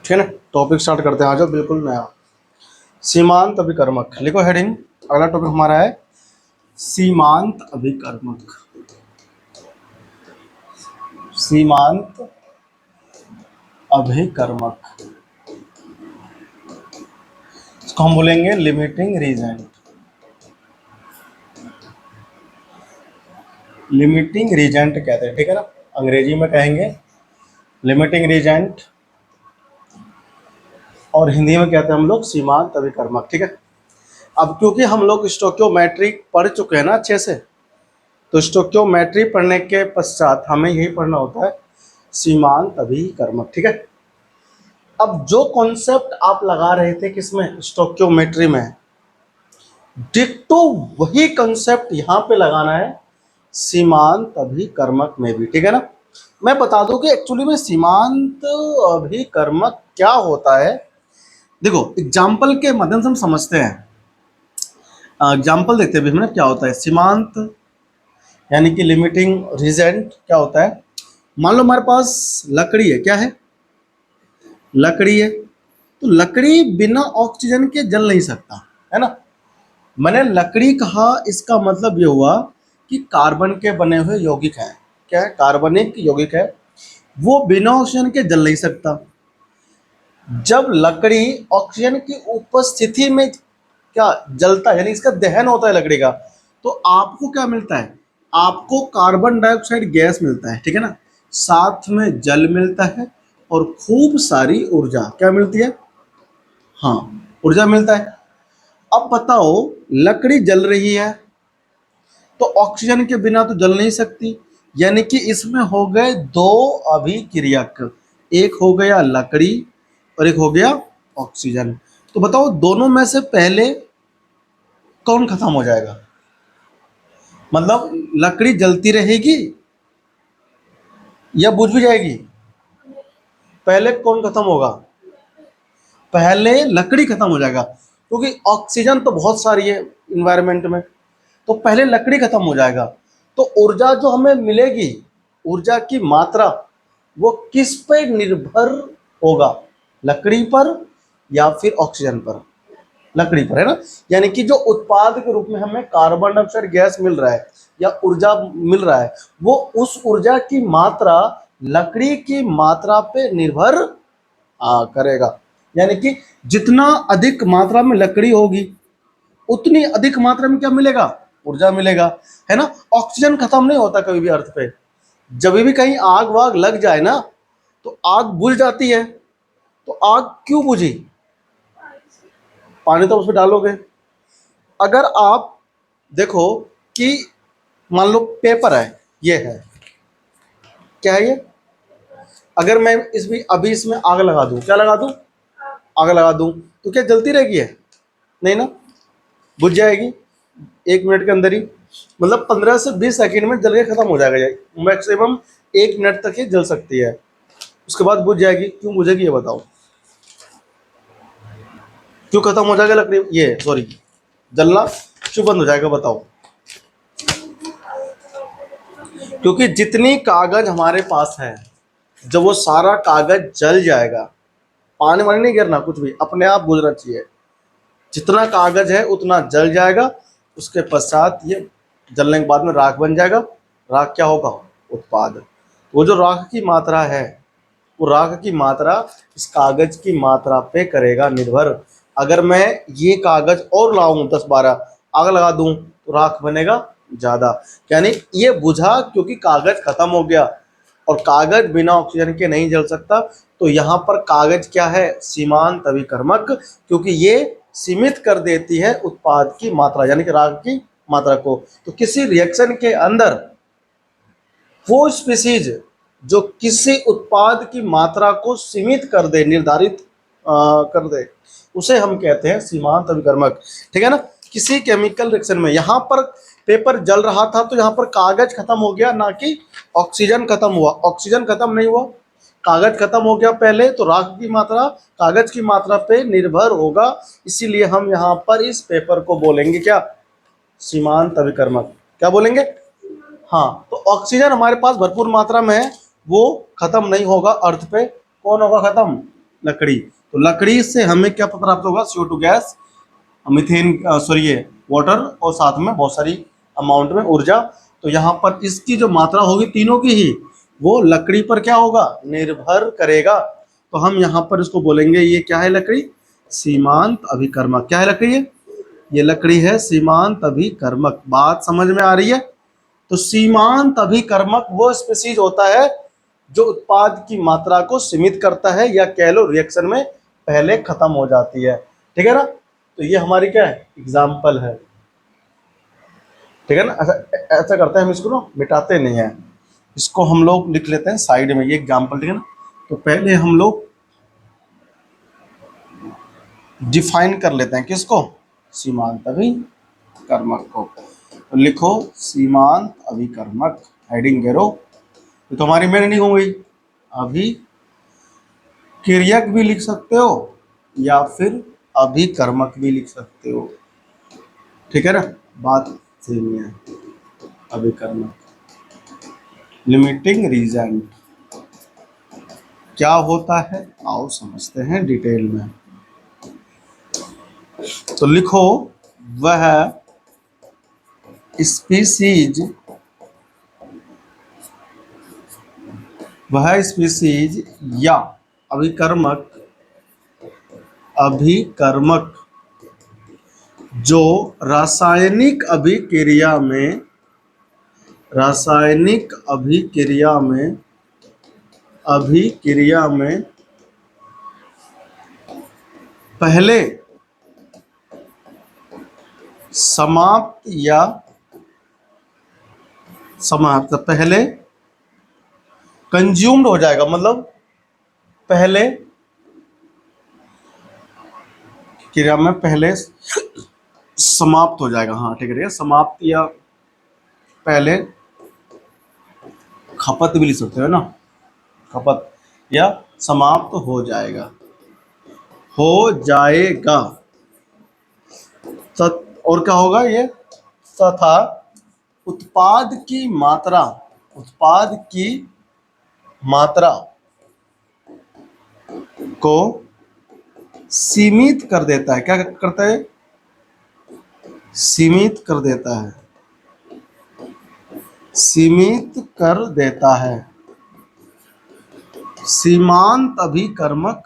ठीक है ना। टॉपिक स्टार्ट करते हैं, आ जाओ, बिल्कुल नया। सीमांत अभिकर्मक लिखो हेडिंग। अगला टॉपिक हमारा है सीमांत अभिकर्मक। सीमांत अभिकर्मक, इसको हम बोलेंगे लिमिटिंग रीजेंट। लिमिटिंग रीजेंट कहते हैं, ठीक है ना। अंग्रेजी में कहेंगे लिमिटिंग रीजेंट और हिंदी में कहते हैं हम लोग सीमांत अभिकर्मक, ठीक है। अब क्योंकि हम लोग स्टोक्योमेट्री पढ़ चुके हैं ना अच्छे से, तो स्टोक्योमेट्री पढ़ने के पश्चात हमें यही पढ़ना होता है सीमांत अभिकर्मक, ठीक है। अब जो कॉन्सेप्ट आप लगा रहे थे किसमें, स्टोक्योमेट्री में, डिट्टो वही कॉन्सेप्ट यहाँ पे लगाना है सीमांत अभिकर्मक में भी, ठीक है ना। मैं बता दूं कि एक्चुअली में सीमांत अभिकर्मक क्या होता है। देखो एग्जाम्पल के माध्यम से हम समझते हैं। एग्जाम्पल देखते हैं हमने क्या होता है सीमांत यानी कि लिमिटिंग रीजेंट क्या होता है। मान लो हमारे पास लकड़ी है, क्या है, लकड़ी है, तो लकड़ी बिना ऑक्सीजन के जल नहीं सकता, है ना। मैंने लकड़ी कहा, इसका मतलब ये हुआ कि कार्बन के बने हुए यौगिक हैं, क्या है, कार्बनिक यौगिक है, वो बिना ऑक्सीजन के जल नहीं सकता। जब लकड़ी ऑक्सीजन की उपस्थिति में क्या जलता है, यानी इसका दहन होता है लकड़ी का, तो आपको क्या मिलता है, आपको कार्बन डाइऑक्साइड गैस मिलता है, ठीक है ना, साथ में जल मिलता है और खूब सारी ऊर्जा क्या मिलती है, हाँ ऊर्जा मिलता है। अब बताओ लकड़ी जल रही है तो ऑक्सीजन के बिना तो जल नहीं सकती, यानी कि इसमें हो गए दो अभिक्रियक, एक हो गया लकड़ी और एक हो गया ऑक्सीजन। तो बताओ दोनों में से पहले कौन खत्म हो जाएगा, मतलब लकड़ी जलती रहेगी या बुझ भी जाएगी, पहले कौन खत्म होगा, पहले लकड़ी खत्म हो जाएगा, क्योंकि ऑक्सीजन तो बहुत सारी है इन्वायरमेंट में, तो पहले लकड़ी खत्म हो जाएगा। तो ऊर्जा जो हमें मिलेगी, ऊर्जा की मात्रा, वो किस पे निर्भर होगा, लकड़ी पर या फिर ऑक्सीजन पर, लकड़ी पर, है ना। यानी कि जो उत्पाद के रूप में हमें कार्बन डाइऑक्साइड गैस मिल रहा है या ऊर्जा मिल रहा है, वो उस ऊर्जा की मात्रा लकड़ी की मात्रा पे निर्भर करेगा। यानी कि जितना अधिक मात्रा में लकड़ी होगी उतनी अधिक मात्रा में क्या मिलेगा, ऊर्जा मिलेगा, है ना। ऑक्सीजन खत्म नहीं होता कभी भी अर्थ पे। जब भी कहीं आग वाग लग जाए ना तो आग बुझ जाती है, तो आग क्यों बुझी, पानी तो उसमें डालोगे। अगर आप देखो कि मान लो पेपर है, ये है, क्या है ये, अगर मैं इसमें अभी इसमें आग लगा दूं, क्या लगा दूं, आग लगा दूं, तो क्या जलती रहेगी है, नहीं ना, बुझ जाएगी 1 मिनट के अंदर ही, मतलब 15 से 20 सेकंड में जल के खत्म हो जाएगा, मैक्सिमम 1 मिनट तक ही जल सकती है, उसके बाद बुझ जाएगी। क्यों बुझेगी ये बताओ, क्यों खत्म हो जाएगा लकड़ी, ये सॉरी जलना क्यों बंद हो जाएगा बताओ। क्योंकि जितनी कागज हमारे पास है, जब वो सारा कागज जल जाएगा, पानी वानी नहीं गिरना, कुछ भी अपने आप बुझना चाहिए, जितना कागज है उतना जल जाएगा, उसके पश्चात ये जलने के बाद में राख बन जाएगा। राख क्या होगा, उत्पाद। वो जो राख की मात्रा है, वो राख की मात्रा इस कागज की मात्रा पे करेगा निर्भर। अगर मैं ये कागज और लाऊं 10-12, आग लगा दूं, तो राख बनेगा ज़्यादा, यानी ये बुझा क्योंकि कागज खत्म हो गया, और कागज बिना ऑक्सीजन के नहीं जल सकता। तो यहाँ पर कागज क्या है, सीमांत अभिकर्मक, क्योंकि ये सीमित कर देती है उत्पाद की मात्रा यानी कि राख की मात्रा को। तो किसी रिएक्शन के अंदर वो स्पीसीज जो किसी उत्पाद की मात्रा को सीमित कर दे, निर्धारित कर दे, उसे हम कहते हैं सीमांत अभिकर्मक, ठीक है ना। किसी केमिकल रिएक्शन में यहाँ पर पेपर जल रहा था तो यहाँ पर कागज खत्म हो गया, ना कि ऑक्सीजन खत्म हुआ, ऑक्सीजन खत्म नहीं हुआ, कागज खत्म हो गया पहले, तो राख की मात्रा कागज की मात्रा पे निर्भर होगा। इसीलिए हम यहाँ पर इस पेपर को बोलेंगे क्या, सीमांत अभिकर्मक, क्या बोलेंगे, हाँ। तो ऑक्सीजन हमारे पास भरपूर मात्रा में है, वो खत्म नहीं होगा अर्थ पे, कौन होगा खत्म, लकड़ी। तो लकड़ी से हमें क्या प्राप्त होगा, CO2 गैस, मीथेन, सॉरी ये वाटर, और साथ में बहुत सारी अमाउंट में ऊर्जा। तो यहाँ पर इसकी जो मात्रा होगी तीनों की ही, वो लकड़ी पर क्या होगा, निर्भर करेगा। तो हम यहाँ पर इसको बोलेंगे, ये क्या है लकड़ी, सीमांत अभिकर्मक। क्या है लकड़ी, ये लकड़ी है सीमांत अभिकर्मक। बात समझ में आ रही है। तो सीमांत अभिकर्मक वो स्पीसीज होता है जो उत्पाद की मात्रा को सीमित करता है, या कह लो रिएक्शन में पहले खत्म हो जाती है। ठीक है ना। तो ये हमारी क्या है, एग्जाम्पल है। ठीक है ना। ऐसा ऐसा करते हैं हम, इसको ना मिटाते नहीं है, इसको हम लोग लिख लेते हैं साइड में, ये एग्जाम्पल। ठीक है ना। तो पहले हम लोग डिफाइन कर लेते हैं किसको, सीमांत अभिकर्मक को। तो लिखो सीमांत अभिकर्मक, हेडिंग करो। तो हमारी मीनिंग हो गई। अभी क्रियक भी लिख सकते हो या फिर अभिकर्मक भी लिख सकते हो। ठीक है ना, बात सेम है। अभिकर्मक, लिमिटिंग रीजेंट क्या होता है, आओ समझते हैं डिटेल में। तो लिखो, वह स्पीसीज या अभिकर्मक जो रासायनिक अभिक्रिया में पहले पहले कंज्यूम्ड हो जाएगा, मतलब पहले क्रिया में पहले समाप्त हो जाएगा। हाँ ठीक है, समाप्त या पहले खपत भी लिख सकते हो ना, खपत या समाप्त हो जाएगा, और क्या होगा ये, तथा उत्पाद की मात्रा को सीमित कर देता है। क्या करता है, सीमित कर देता है। सीमांत अभिकर्मक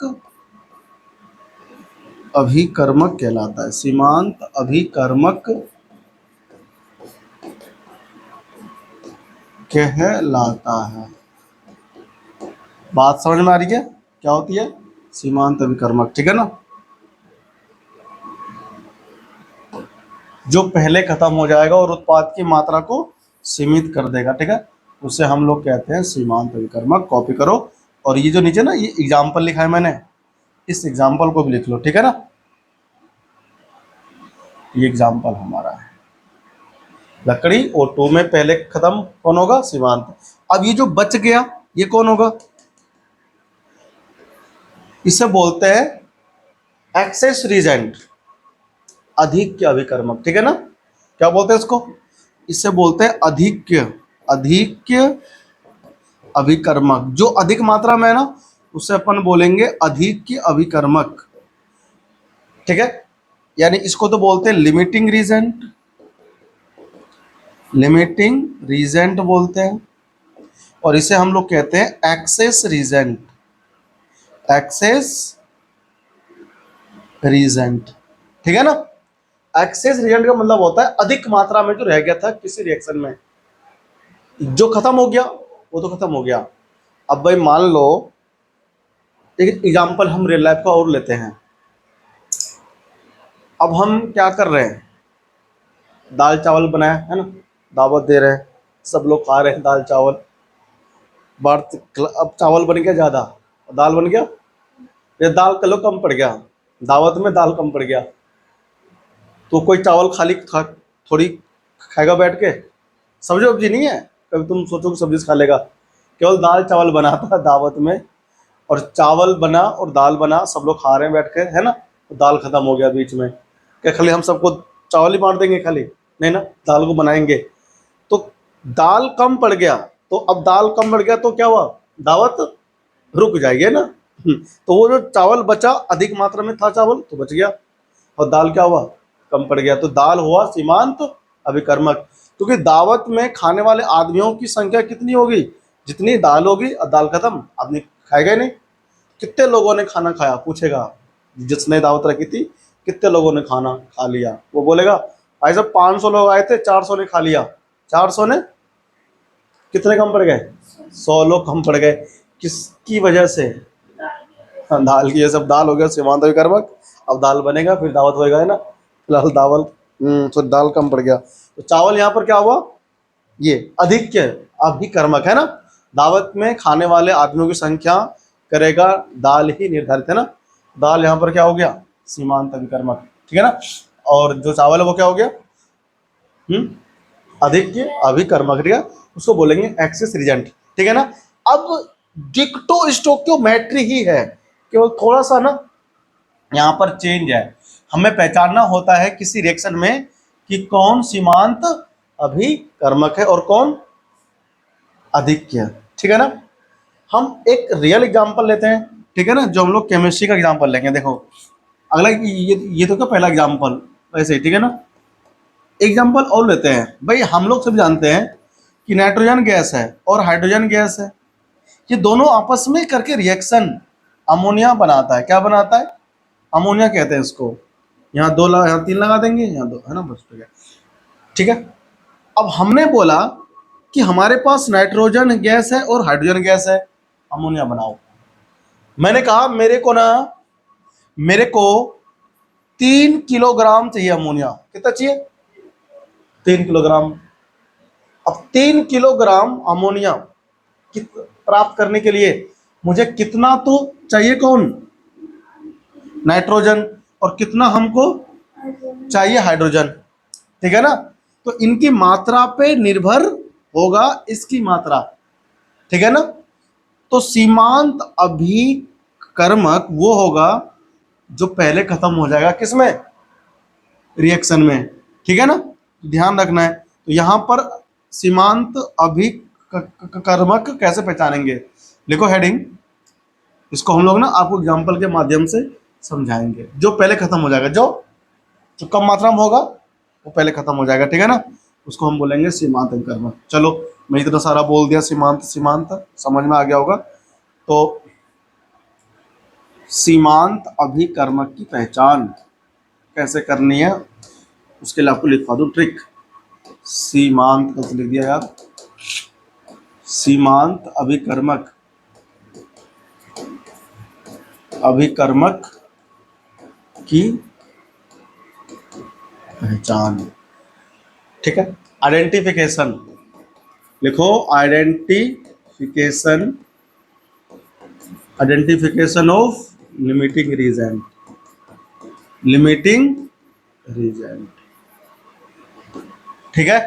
कहलाता है। सीमांत अभिकर्मक कहलाता है। बात समझ में आ रही है, क्या होती है सीमांत अभिकर्मक। ठीक है ना, जो पहले खत्म हो जाएगा और उत्पाद की मात्रा को सीमित कर देगा। ठीक है, उसे हम लोग कहते हैं सीमांत अभिकर्मक। कॉपी करो, और ये जो नीचे ना ये एग्जाम्पल लिखा है मैंने, इस एग्जाम्पल को भी लिख लो। ठीक है ना, ये एग्जाम्पल हमारा है। लकड़ी O2 में पहले खत्म कौन होगा, सीमांत। अब ये जो बच गया ये कौन होगा, इसे बोलते हैं एक्सेस रीजेंट, अधिक अभिकर्मक। ठीक है ना, क्या बोलते हैं इसको, इसे बोलते हैं अधिक अभिकर्मक। जो अधिक मात्रा में है ना, उसे अपन बोलेंगे अधिक अभिकर्मक। ठीक है, यानी इसको तो बोलते हैं लिमिटिंग रीजेंट बोलते हैं, और इसे हम लोग कहते हैं एक्सेस रीजेंट। ठीक है ना, एक्सेस रीजेंट का मतलब होता है अधिक मात्रा में जो रह गया था किसी रिएक्शन में, जो खत्म हो गया वो तो खत्म हो गया। अब भाई मान लो एक एग्जांपल हम रियल लाइफ का और लेते हैं। अब हम क्या कर रहे हैं, दाल चावल बनाया है ना, दावत दे रहे हैं, सब लोग खा रहे हैं दाल चावल। अब चावल बन गया ज़्यादा, दाल बन गया, ये दाल किलो कम पड़ गया, दावत में दाल कम पड़ गया, तो कोई चावल खाली थोड़ी खाएगा बैठ के, सब्जी वब्जी नहीं है। कभी तुम सोचो कि सब्जी खा लेगा, केवल दाल चावल बना था दावत में, और चावल बना और दाल बना, सब लोग खा रहे हैं बैठ के, है ना, तो दाल खत्म हो गया बीच में। क्या खाली हम सबको चावल ही बांट देंगे खाली, नहीं ना, दाल को बनाएंगे। तो दाल कम पड़ गया, तो अब दाल कम पड़ गया तो क्या हुआ, दावत रुक जाएगी ना, तो वो जो चावल बचा, अधिक मात्रा में था चावल तो बच गया, और दाल क्या हुआ, कम पड़ गया, तो दाल हुआ सीमांत अभिकर्मक। क्योंकि दावत में खाने वाले आदमियों की संख्या कितनी होगी, जितनी दाल होगी, और दाल खत्म, आदमी खाएगा ही नहीं। कितने लोगों ने खाना खाया पूछेगा, जिसने दावत रखी थी कितने लोगों ने खाना खा लिया, वो बोलेगा भाई साहब 500 लोग आए थे, 400 ने खा लिया। 400 ने कितने कम पड़ गए, 100 लोग कम पड़ गए। किसकी वजह से, हाँ, दाल की, ये सब दाल हो गया सीमांत अभिकर्मक। अब दाल बनेगा फिर दावत होएगा, है ना। फिलहाल दावल तो दाल कम पड़ गया, तो चावल यहाँ पर क्या हुआ, ये अधिक अभिकर्मक है ना। दावत में खाने वाले आदमियों की संख्या करेगा दाल ही निर्धारित, है ना। दाल यहाँ पर क्या हो गया, सीमांत अभिकर्मक, ठीक है ना। और जो चावल है वो क्या हो गया, अधिक अभिकर्मक, ठीक है, उसको बोलेंगे एक्सिस रीजेंट, ठीक है ना। अब डिक्टो स्टोक्योमेट्री ही है, केवल थोड़ा सा ना यहाँ पर चेंज है। हमें पहचानना होता है किसी रिएक्शन में कि कौन सीमांत अभिकर्मक है और कौन अधिक्य, ठीक है ना। हम एक रियल एग्जांपल लेते हैं, ठीक है ना, जो हम लोग केमिस्ट्री का एग्जांपल लेंगे। देखो अगला ये तो क्या पहला एग्जांपल वैसे ही, ठीक है ना। एग्जांपल और लेते हैं भाई, हम लोग सब जानते हैं कि नाइट्रोजन गैस है और हाइड्रोजन गैस है, ये दोनों आपस में करके रिएक्शन अमोनिया बनाता है। क्या बनाता है, अमोनिया कहते हैं इसको। यहाँ दो लगा, यहाँ तीन लगा देंगे, यहाँ दो, है ना, बस ठीक है, ठीक है। अब हमने बोला कि हमारे पास नाइट्रोजन गैस है और हाइड्रोजन गैस है, अमोनिया बनाओ। मैंने कहा मेरे को 3 किलोग्राम चाहिए अमोनिया। कितना चाहिए, 3 किलोग्राम। अब 3 किलोग्राम अमोनिया प्राप्त करने के लिए मुझे कितना तो चाहिए, कौन, नाइट्रोजन, और कितना हमको चाहिए हाइड्रोजन, ठीक है ना। तो इनकी मात्रा पे निर्भर होगा इसकी मात्रा, ठीक है ना। तो सीमांत अभिकर्मक वो होगा जो पहले खत्म हो जाएगा किसमें, रिएक्शन में, ठीक है ना। ध्यान रखना है। तो यहां पर सीमांत अभिकर्मक कैसे पहचानेंगे, लिखो हेडिंग, इसको हम लोग ना आपको एग्जांपल के माध्यम से समझाएंगे। जो पहले खत्म हो जाएगा, जो कम मात्रा में होगा वो पहले खत्म हो जाएगा, ठीक है ना, उसको हम बोलेंगे सीमांत अभिकर्मक। चलो मैं इतना सारा बोल दिया, सीमांत सीमांत समझ में आ गया होगा। तो सीमांत अभिकर्मक की पहचान कैसे करनी है उसके लिए आपको लिखवा दूं ट्रिक। सीमांत कैसे लिख दिया यार, सीमांत अभिकर्मक, अभिकर्मक की पहचान, ठीक है। आइडेंटिफिकेशन लिखो, identification, identification of limiting reagent, limiting reagent, ठीक है।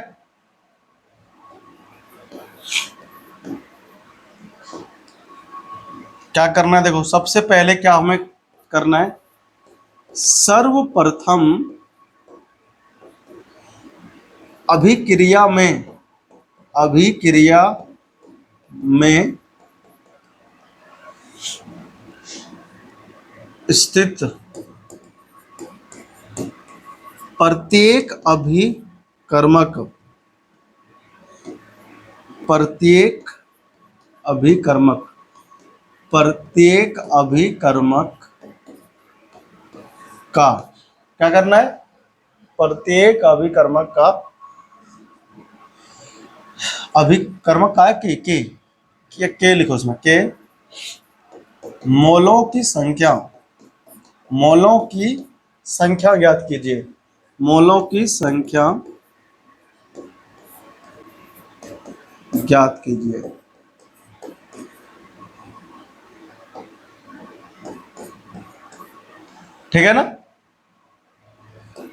क्या करना है, देखो सबसे पहले क्या हमें करना है, सर्वप्रथम अभिक्रिया में स्थित प्रत्येक अभिकर्मक, प्रत्येक अभिकर्मक, प्रत्येक अभिकर्मक का क्या करना है, प्रत्येक अभिकर्मक का, अभिकर्मक का है के लिखो उसमें, के मोलों की संख्या, मोलों की संख्या ज्ञात कीजिए, मोलों की संख्या ज्ञात कीजिए, ठीक है ना।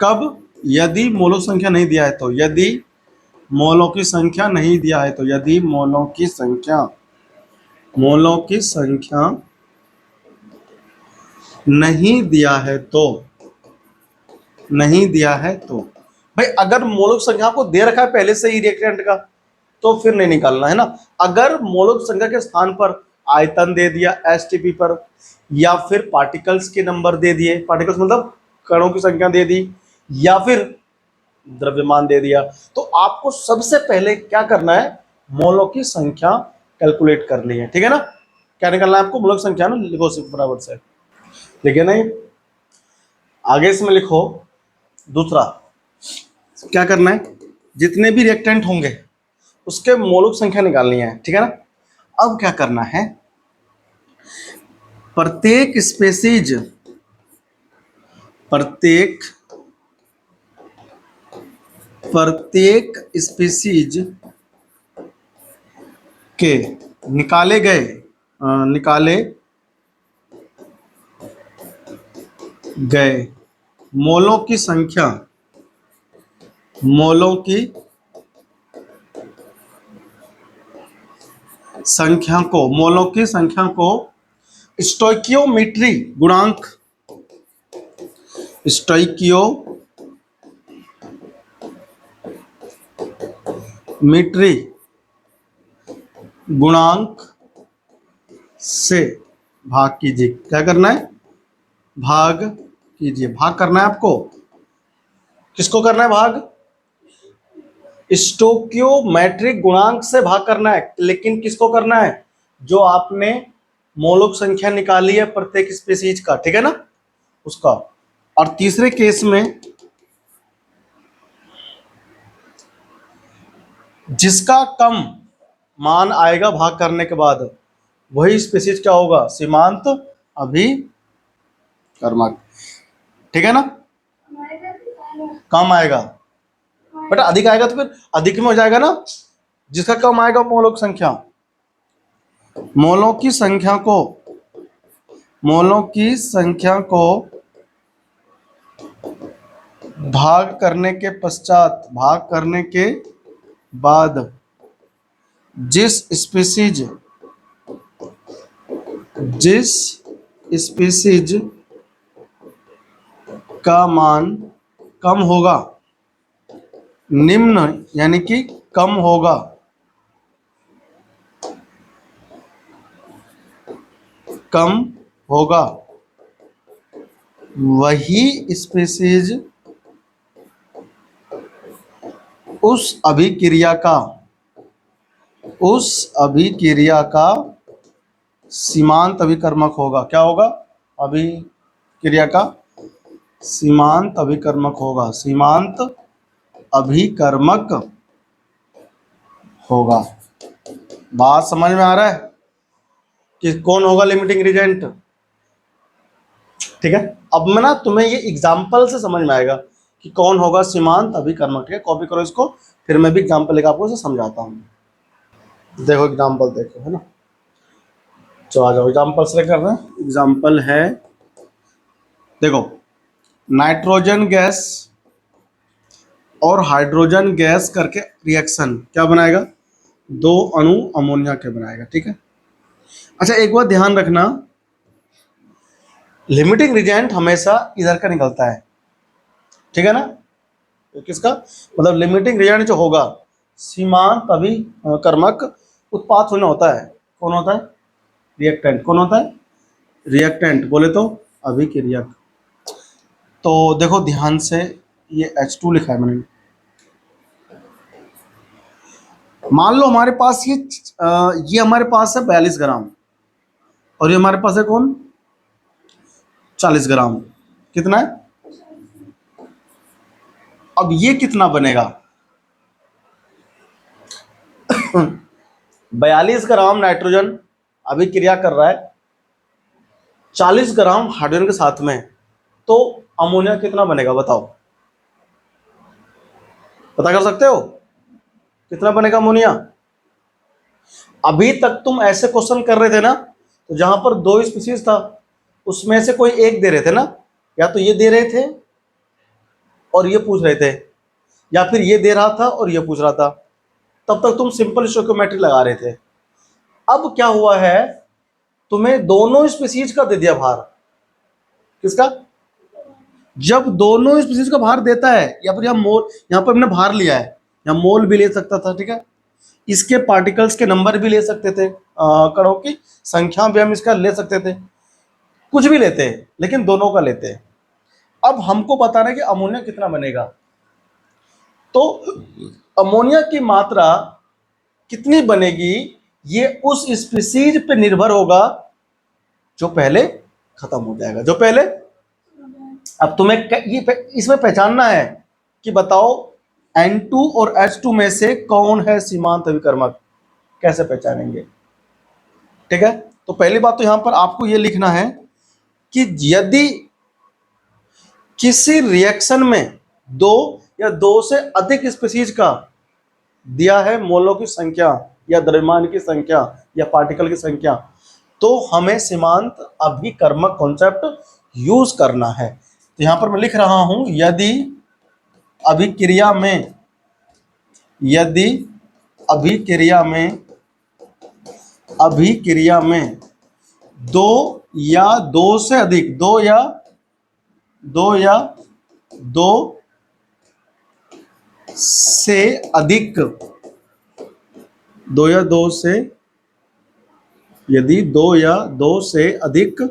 कब, यदि मोलों संख्या नहीं दिया है तो, यदि मोलों की संख्या नहीं दिया है तो, यदि मोलों की संख्या, मोलों की संख्या नहीं दिया है तो, नहीं दिया है तो भाई, अगर मोलों की संख्या को दे रखा है पहले से ही रिएक्टेंट का तो फिर नहीं निकालना, है ना। अगर मोलों की संख्या के स्थान पर आयतन दे दिया एसटीपी पर, या फिर पार्टिकल्स के नंबर दे दिए, पार्टिकल्स मतलब कणों की संख्या दे दी, या फिर द्रव्यमान दे दिया, तो आपको सबसे पहले क्या करना है, मोलों की संख्या कैलकुलेट करनी है। ठीक है ना, क्या निकालना है आपको, मोलों की संख्या ना, लिखो सिर्फ बराबर से, लिखे नहीं, आगे इसमें लिखो। दूसरा क्या करना है, जितने भी रिएक्टेंट होंगे उसके मोलों की संख्या निकालनी है। ठीक है ना, अब क्या करना है, प्रत्येक स्पेसीज, प्रत्येक प्रत्येक स्पीसीज के निकाले गए मोलों की संख्या, मोलों की संख्या को स्टोइकियोमेट्री गुणांक, स्टोइकियोमेट्री गुणांक से भाग कीजिए। क्या करना है, भाग कीजिए, भाग करना है आपको, किसको करना है भाग, स्टोकियोमेट्रिक गुणांक से भाग करना है, लेकिन किसको करना है, जो आपने मोलक संख्या निकाली है प्रत्येक स्पीसीज का, ठीक है ना, उसका। और तीसरे केस में जिसका कम मान आएगा भाग करने के बाद, वही स्पीसीज क्या होगा, सीमांत अभिकर्मक। ठीक है ना, कम आएगा बेटा, अधिक आएगा तो फिर अधिक में हो जाएगा ना, जिसका कम आएगा मोलों की संख्या, मोलों की संख्या को भाग करने के पश्चात, भाग करने के बाद जिस स्पीसीज का मान कम होगा, निम्न यानी कि कम होगा, वही स्पीसीज उस अभिक्रिया का सीमांत अभिकर्मक होगा। क्या होगा, अभिक्रिया का सीमांत अभिकर्मक होगा, सीमांत अभिकर्मक होगा। बात समझ में आ रहा है कि कौन होगा लिमिटिंग रिएजेंट। ठीक है, अब मैं ना तुम्हें ये एग्जाम्पल से समझ में आएगा कि कौन होगा सीमांत अभिकर्मक। ठीक है, कॉपी करो इसको, फिर मैं भी एग्जाम्पल लेकर आपको इसे समझाता हूँ। देखो एग्जाम्पल देखो, है ना, चलो आ जाओ एग्जाम्पल सेलेक्ट कर रहे हैं। एग्जाम्पल है, देखो नाइट्रोजन गैस और हाइड्रोजन गैस करके रिएक्शन क्या बनाएगा, दो अणु अमोनिया के बनाएगा। ठीक है, अच्छा एक बात ध्यान रखना, लिमिटिंग रिएजेंट हमेशा इधर का निकलता है। ठीक है ना, किसका मतलब लिमिटिंग रिएजेंट जो होगा, सीमांत अभिकर्मक उत्पाद होना होता है। कौन होता है, रिएक्टेंट। कौन होता है, रिएक्टेंट, बोले तो अभिक्रियक। तो देखो ध्यान से, ये H2 लिखा है मैंने, मान लो हमारे पास ये हमारे पास है 42 ग्राम, और ये हमारे पास है कौन, 40 ग्राम। कितना है, अब ये कितना बनेगा 42 ग्राम नाइट्रोजन अभिक्रिया कर रहा है 40 ग्राम हाइड्रोजन के साथ में, तो अमोनिया कितना बनेगा बताओ, पता कर सकते हो कितना बनेगा अमोनिया। अभी तक तुम ऐसे क्वेश्चन कर रहे थे ना, तो जहां पर दो स्पीसीज था उसमें से कोई एक दे रहे थे ना, या तो ये दे रहे थे और ये पूछ रहे थे, या फिर ये दे रहा था और ये पूछ रहा था, तब तक तुम सिंपल स्टोइकियोमेट्री लगा रहे थे। अब क्या हुआ है, तुम्हें दोनों स्पीसीज का दे दिया भार। किसका, जब दोनों स्पीसीज का भार देता है, या फिर यहाँ पर हमने भार लिया है, यहाँ मोल भी ले सकता था। ठीक है, इसके पार्टिकल्स के नंबर भी ले सकते थे, कणों की संख्या भी हम इसका ले सकते थे, कुछ भी लेते हैं, लेकिन दोनों का लेते हैं। अब हमको बताना है कि अमोनिया कितना बनेगा। तो अमोनिया की मात्रा कितनी बनेगी ये उस स्पीसीज पे निर्भर होगा जो पहले खत्म हो जाएगा, जो पहले। अब तुम्हें ये इसमें पहचानना है कि बताओ N2 और H2 में से कौन है सीमांत अभिकर्मक, कैसे पहचानेंगे? ठीक है, तो पहली बात तो यहां पर आपको यह लिखना है कि यदि किसी रिएक्शन में दो या दो से अधिक स्पीसीज का दिया है मोलों की संख्या या द्रव्यमान की संख्या या पार्टिकल की संख्या, तो हमें सीमांत अभिकर्मक कॉन्सेप्ट यूज करना है। तो यहां पर मैं लिख रहा हूं, यदि अभिक्रिया में दो या दो से अधिक, दो या दो से अधिक, यदि दो या दो से अधिक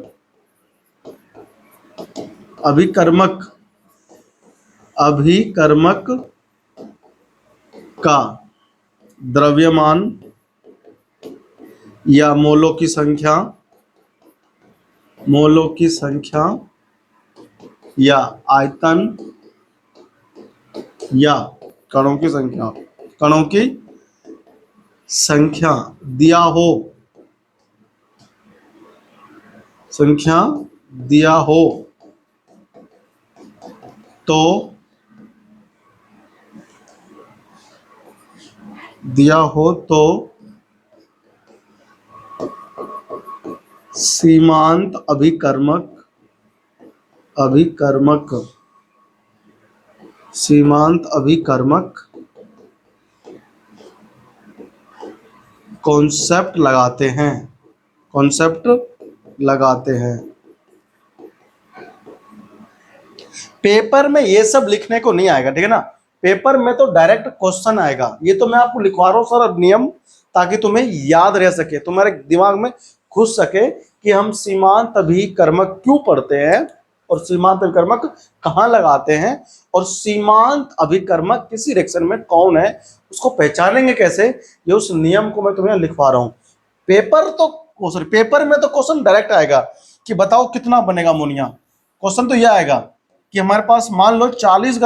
अभिकर्मक का द्रव्यमान या मोलों की संख्या या आयतन या कणों की संख्या दिया हो तो सीमांत अभिकर्मक कॉन्सेप्ट लगाते हैं। पेपर में ये सब लिखने को नहीं आएगा, ठीक है ना। पेपर में तो डायरेक्ट क्वेश्चन आएगा, ये तो मैं आपको लिखवा रहा हूं सर नियम, ताकि तुम्हें याद रह सके, तुम्हारे दिमाग में घुस सके कि हम सीमांत अभिकर्मक क्यों पढ़ते हैं और सीमांत अभिकर्मक कहाँ लगाते हैं, और सीमांत अभिकर्मक किसी रिएक्शन में कौन है उसको पहचानेंगे कैसे, ये उस नियम को मैं तुम्हें लिखवा रहा हूँ। पेपर में तो क्वेश्चन डायरेक्ट आएगा कि बताओ कितना बनेगा अमोनिया। क्वेश्चन तो यह आएगा कि हमारे पास मान लो 42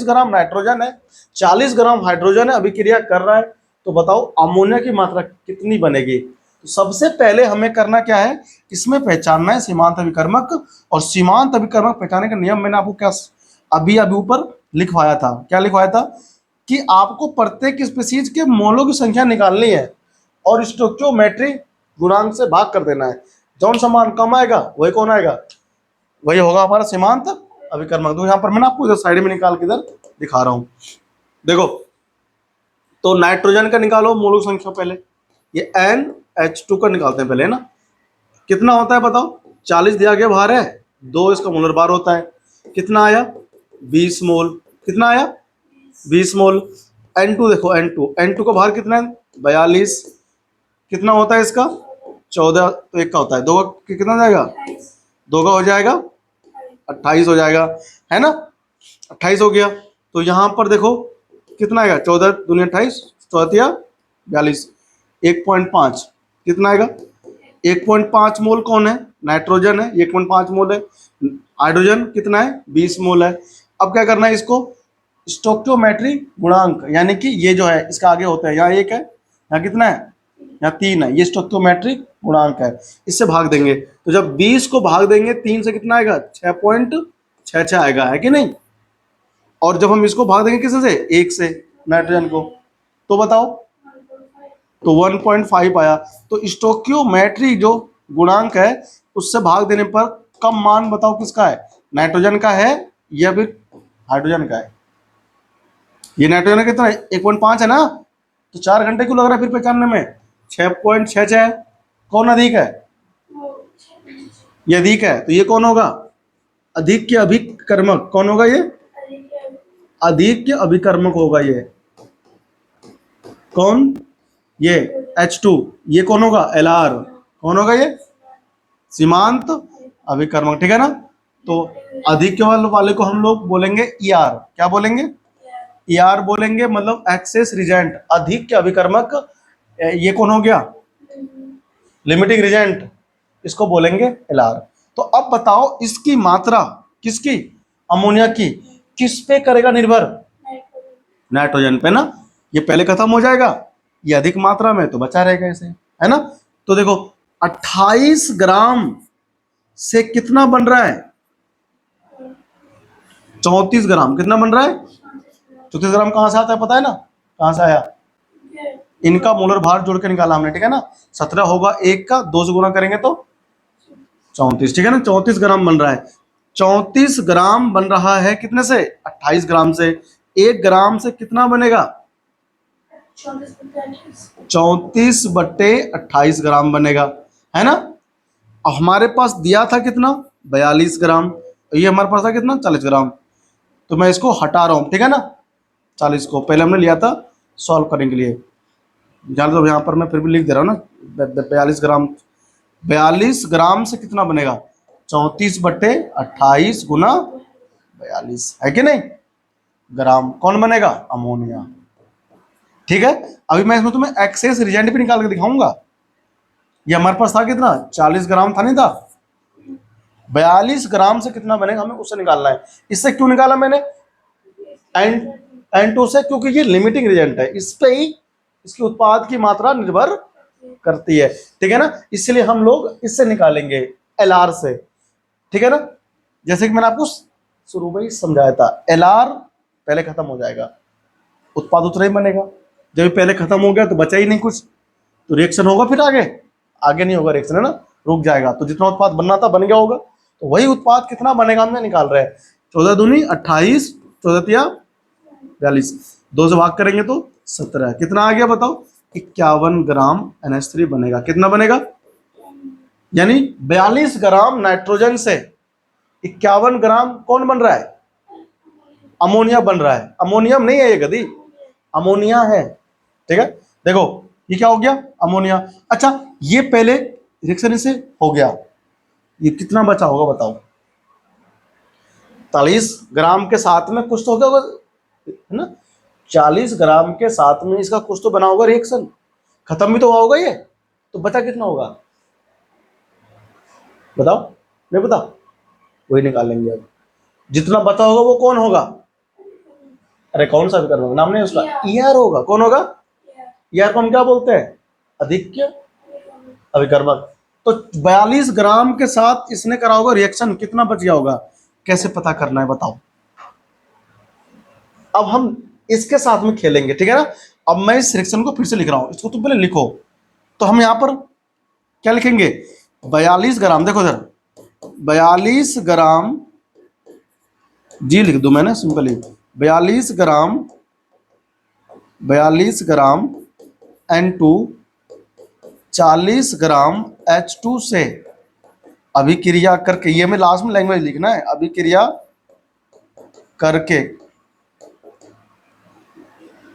ग्राम नाइट्रोजन है, 40 ग्राम हाइड्रोजन है, अभिक्रिया कर रहा है, तो बताओ अमोनिया की मात्रा कितनी बनेगी। तो सबसे पहले हमें करना क्या है, इसमें पहचानना है सीमांत अभिकर्मक, और सीमांत अभिकर्मक पहचानने का नियम मैंने आपको क्या अभी ऊपर लिखवाया था। क्या लिखवाया था कि आपको प्रत्येक स्पीसीज के मोलों की संख्या निकालनी है और स्टोइकियोमेट्रिक गुणांक से भाग कर देना है। जौन सा मान कम आएगा वही कौन आएगा, वही होगा हमारा सीमांत अभिकर्मक। तो यहाँ पर मैं आपको इधर साइड में निकाल के इधर दिखा रहा हूँ। देखो, तो नाइट्रोजन का निकालो मोलों की संख्या पहले, ये NH2 का निकालते हैं पहले, है ना। कितना होता है बताओ, 40 दिया गया भार है, 2 इसका मोलर भार होता है, कितना आया 20 मोल, कितना आया 20 मोल। N2 देखो, N2 का भार कितना है 42, कितना होता है इसका 14, तो एक का होता है, 2 का कितना जाएगा, 2 का हो जाएगा 28 हो जाएगा, है ना, 28 हो गया। तो यहाँ पर देखो कितना आएगा, 14 दूनी 28, 14 42, 1.5 कितना आएगा, 1.5 मोल कौन है, नाइट्रोजन है, 1.5 मोल है। हाइड्रोजन कितना है 20 मोल है। अब क्या करना है, इसको स्टोइकियोमेट्रिक गुणांक, यानी कि ये जो है इसका आगे होता है, यहाँ 1 है, यहाँ कितना है, यहाँ 3 है, ये स्टोइकियोमेट्रिक गुणांक है, इससे भाग देंगे। तो जब 20 को भाग देंगे 3 से कितना आएगा, 6.66 आएगा, है कि नहीं। और जब हम इसको भाग देंगे किसे से, 1 से, नाइट्रोजन को, तो बताओ, तो 1.5 आया। तो स्टोइकियोमेट्रिक जो गुणांक है उससे भाग देने पर कम मान बताओ किसका है, नाइट्रोजन का है या फिर हाइड्रोजन का है। ये नाइट्रोजन कितना है 1.5 है ना, तो 4 घंटे क्यों लग रहा है फिर पहचानने में, 6.66 है। कौन अधिक है, ये अधिक है, तो ये कौन होगा, अधिक के अभिकर्मक कौन होगा, ये अधिक के अभिकर्मक होगा ये। कौन? ये H2, ये कौन होगा? Lr, कौन होगा ये? सीमांत अभिकर्मक, ठीक है ना। तो अधिक वाले को हम लोग बोलेंगे ER, क्या बोलेंगे? ER बोलेंगे, मतलब एक्सेस रिजेंट, अधिक के अभिकर्मक। ये कौन हो गया? लिमिटिंग रिजेंट, इसको बोलेंगे LR। तो अब बताओ इसकी मात्रा किसकी? अमोनिया की किस पे करेगा निर्भर? नाइट्रोजन पे ना। ये पहले खत्म हो जाएगा, ये अधिक मात्रा में तो बचा रहेगा इसे, है ना। तो देखो 28 ग्राम से कितना बन रहा है? 34 ग्राम। कितना बन रहा है? 34 ग्राम कहां से आता है पता है ना? कहां से आया? इनका मोलर भार जोड़ के निकाला हमने, ठीक है ना। 17 होगा, एक का 2 से गुना करेंगे तो 34, ठीक है ना। 34 ग्राम बन रहा है। 34 ग्राम बन रहा है कितने से? 28 ग्राम से। 1 ग्राम से कितना बनेगा? 34/28 ग्राम बनेगा, है ना। अब हमारे पास दिया था कितना? 42 ग्राम। ये हमारे पास था कितना? 40 ग्राम। तो मैं इसको हटा रहा हूं, ठीक है ना। 40 को पहले हमने लिया था सॉल्व करने के लिए, जान दो, यहाँ पर मैं फिर भी लिख दे रहा हूँ ना। 42 ग्राम, 42 ग्राम से कितना बनेगा? 34/28 गुना 42, है कि नहीं? ग्राम कौन बनेगा? अमोनिया, ठीक है। अभी मैं इसमें तुम्हें एक्सेस रिजेंट भी निकाल के दिखाऊंगा। ये हमारे पास था कितना? 40 ग्राम था, नहीं था? 42 ग्राम से कितना बनेगा हमें उससे निकालना है। इससे क्यों निकाला मैंने? N2 से, क्योंकि ये लिमिटिंग रिजेंट है, इस पे ही इसकी उत्पाद की मात्रा निर्भर करती है, ठीक है ना। इसलिए हम लोग इससे निकालेंगे, LR से, ठीक है ना। जैसे कि मैंने आपको शुरू में ही समझाया था, LR पहले खत्म हो जाएगा, उत्पाद उतना ही बनेगा। जब पहले खत्म हो गया तो बचा ही नहीं कुछ, तो रिएक्शन होगा फिर आगे? आगे नहीं होगा रिएक्शन, है ना, रुक जाएगा। तो जितना उत्पाद बनना था बन गया होगा, तो वही उत्पाद कितना बनेगा हमने निकाल रहे हैं। 14 दूनी 28, 14 तिया 42, 2 से भाग करेंगे तो 17। कितना आ गया बताओ? 51 ग्राम NH3 बनेगा। कितना बनेगा? यानी 42 ग्राम नाइट्रोजन से 51 ग्राम कौन बन रहा है? अमोनिया बन रहा है। अमोनियम नहीं है ये गधी, अमोनिया है, ठीक है। देखो ये क्या हो गया? अमोनिया। अच्छा, ये पहले रिएक्शन से हो गया, ये कितना बचा होगा बताओ? 40 ग्राम के साथ में कुछ तो होगा, है ना। 40 ग्राम के साथ में इसका कुछ तो बना होगा रिएक्शन, खत्म भी तो हुआ होगा ये। तो बचा कितना होगा बताओ? नहीं पता? वही निकाल लेंगे अब। जितना बचा होगा वो कौन होगा? अरे कौन सा अभिकर्मक, नाम नहीं उसका, ER होगा। कौन होगा? ER को हम क्या बोलते हैं? अधिक्य अभिकर्मक। तो 42 ग्राम के साथ इसने करा होगा रिएक्शन, कितना बच गया होगा? कैसे पता करना है बताओ? अब हम इसके साथ में खेलेंगे, ठीक है ना। अब मैं इस रिएक्शन को फिर से लिख रहा हूं, इसको तुम पहले लिखो। तो हम यहां पर क्या लिखेंगे? 42 ग्राम, देखो इधर 42 ग्राम, जी लिख दूं मैंने सिंपली, 42 ग्राम, 42 ग्राम N2, 40 ग्राम H2 से अभिक्रिया करके, ये मैं लास्ट में लैंग्वेज लिखना है, अभिक्रिया करके